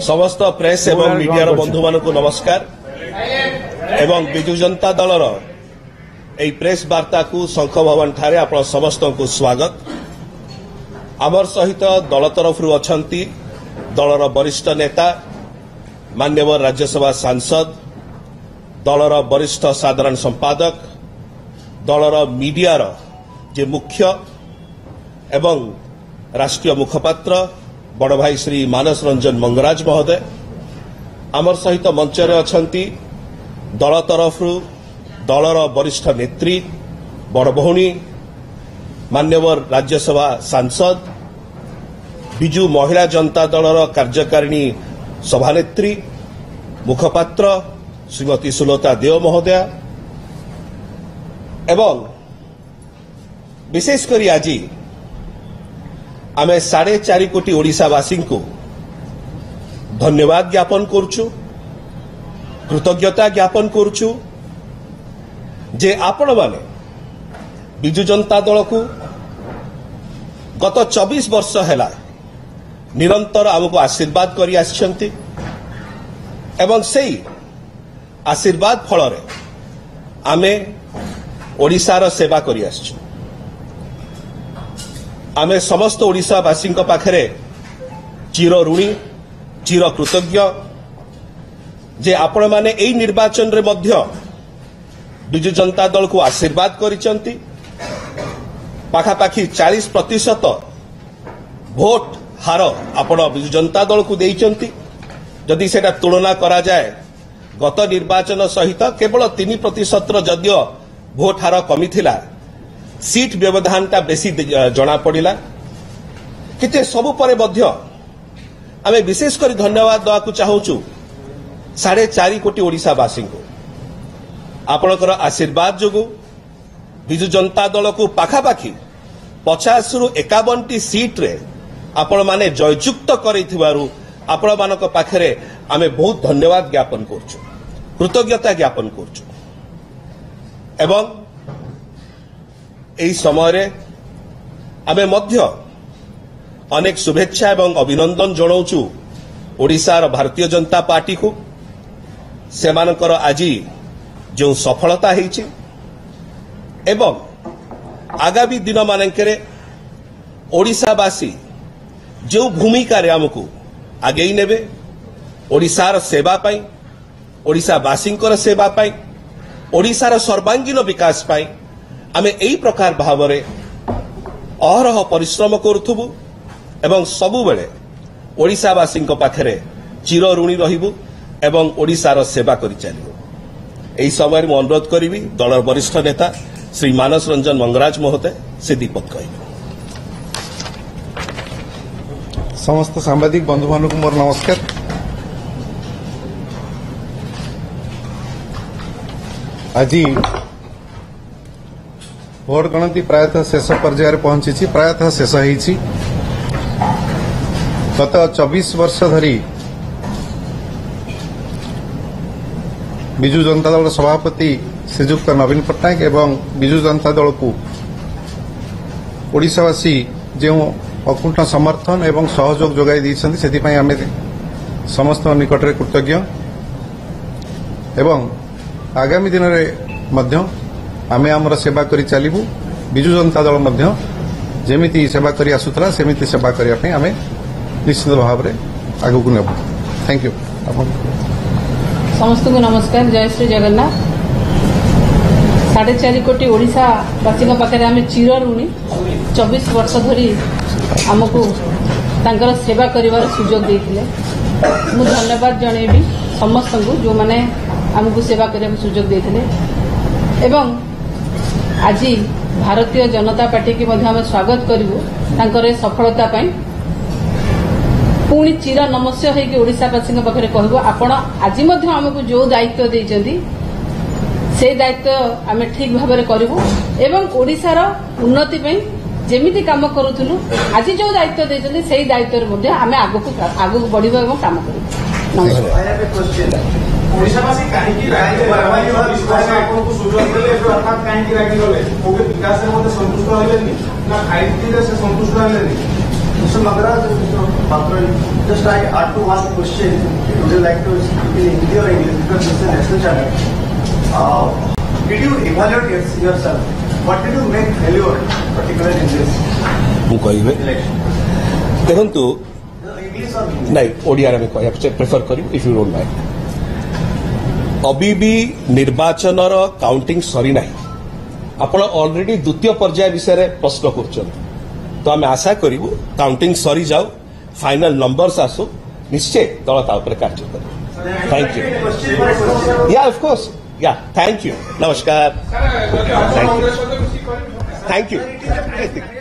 समस्त प्रेस एवं मीडिया बंधु मानक नमस्कार एवं बिजु जनता दलर ए प्रेस वार्ता को शंख भवन ठारे आप समस्त को स्वागत। आमर सहित दल तरफ अछंती दलर वरिष्ठ नेता माननीय राज्यसभा सांसद दलर वरिष्ठ साधारण संपादक दलर मीडियार जे मुख्य एवं राष्ट्रीय मुखपात्र बड़ भाई श्री मानस रंजन मंगराज महोदय आमर सहित मंचर अछंती दल तरफ दलर वरिष्ठ नेत्री बड़ भौणी माननीय राज्यसभा सांसद बिजु महिला जनता दलर कार्यकारिणी सभानेत्री मुखपात्र श्रीमती सुलता देव महोदया एवं विशेषकर आज आमे 4.5 कोटी ओडिशावासी को धन्यवाद ज्ञापन करुछु, कृतज्ञता ज्ञापन करुछु जे आपण माने बिजु जनता दल को गत 24 वर्ष हैला निरंतर आमको आशीर्वाद करी आछंती एवं सेही आशीर्वाद फल रे आमे ओडिशार सेवा करी आछछु। आमे समस्त ओडिशावासी पाखरे चिर ऋणी चिर कृतज्ञ जे आपण माने एई निर्वाचन रे मध्य बिजु जनता दल को आशीर्वाद करिसंती। पाखापाखी 40% भोट हार आपण बिजु जनता दल को देइचंती। जदि सेटा तुलना करा जाए गत निर्वाचन सहित केवल 3% जदियो भोट हार कमी थिला सीट व्यवधानटा बेसी जना पड़ा कि सबु परे मध्य आमे विशेष कर धन्यवाद देवाक चाहूँ 4.5 कोटी ओडिशावासी को आपणकर आशीर्वाद जोगु बिजु जनता दल को पाखापाखी 50 रु 51 सीट रे आपण माने जययुक्त करैथिबारु आपण मानक पाखरे आमे बहुत धन्यवाद ज्ञापन करछु, कृतज्ञता ज्ञापन करछु एवं एई समय रे आमे मध्य अनेक शुभेच्छा एवं अभिनंदन जणाउछु ओडिशार भारतीय जनता पार्टी को सेमानकर आज जो सफलता हेछि एवं आगामी दिन मानकरे ओडिशावासी जो भूमिका रे हमकु आगेई नेबे ओडिशार सेवा पाई ओडिशावासींकर सेवा पाई ओडिशार सर्वांगीन विकास पाई आमे एई प्रकार भाव रे अहरह परिश्रम करुथुबु एवं सबु बेले ओडिशावासी पाखरे चिर ऋणी रहिबु एवं ओडिशार सेवा करि चलिबु। एई समय मु अनुरोध करिवि दलर वरिष्ठ नेता श्री मानस रंजन मंगराज महोदय से दीपक कहिबे। समस्त सांबादिक बंधु मानक मोर नमस्कार। आज भोट गणति प्रायतः शेष पर्यायर पहुंची प्रायतः शेष होईछि। गत 24 वर्ष धरी बिजु जनता दल सभापति श्रीजुक्त नवीन पट्टनायक एवं बिजु जनता दल को ओडिशावासी जो अकुंठ समर्थन एवं सहयोग जोगाई दैछन्ति सेतिपई आमे समस्त निकट रे कृतज्ञ एवं आगामी दिन रे मध्य आमे आमर सेवा करी चलिबु। बिजु जनता दल मध्य जेमिति सेवा करी आसुतला सेमिति सेवा करिया पई आमे निश्चित भाव रे आगु को नेबु। Thank you. समस्त को नमस्कार। जय श्री जगन्नाथ। 4.5 कोटी ओडिशावासी पाखे आम चिर ऋणी 24 वर्ष धरी आमको तांकर सेवा करिवार सुजोग देथिले। मु धन्यवाद जणेबी समस्त को जो माने आमको सेवा करिया सुजोग देथिले एवं आज भारतीय जनता पार्टी की मध्य आम स्वागत करिवु तांकर सफलता पाई। पुणी चिर नमस्य होगी ओडिशावासी पाखे कहबो आपण आज आमको जो दायित्व देइचंती से दायित्व आम ठीक भाव में करूँ एवं ओडिशार उन्नति जेमिति काम करूथुलु आज जो दायित्व देइचंती से दायित्व आम आगु बढ़िबा एवं काम करूँ। ओडिशावासी काहेकि राजी बराबरी और विश्वास आपको सुजोग देले अर्थात काहेकि राजी गले ओके विकास रे मते संतुष्ट होलेनी ना खाइती रे से संतुष्ट होलेनी Mr. Magaraj, Mr. Batra, just I had to ask a question. Would you like to speak in Hindi or English because this is a national channel? Did you evaluate yourself? What did you make failure, particularly in this ମୁଁ କହିବେ election? ଦେଖନ୍ତୁ English or Hindi? ନାଇଁ ଓଡ଼ିଆରେ ଆମେ କହିବାକୁ prefer କରିବୁ if you don't mind. ଅବି ବି ନିର୍ବାଚନର କାଉଣ୍ଟିଂ ସରିନାହିଁ। ଆପଣ ଅଲରେଡି ଦ୍ୱିତୀୟ ପର୍ଯ୍ୟାୟ ବିଷୟରେ ପ୍ରଶ୍ନ କରୁଛନ୍ତି, ତ ଆମେ ଆଶା କରିବୁ କାଉଣ୍ଟିଂ ସରିଯାଉ, ଫାଇନାଲ ନମ୍ବର୍ସ ଆସୁ, ନିଶ୍ଚୟ ଦଳ ତା ଉପରେ କାର୍ଯ୍ୟ କରିବ। Thank you. Question by question. Yeah of course yeah thank you ନମସ୍କାର ଥ୍ୟାଙ୍କ ୟୁ।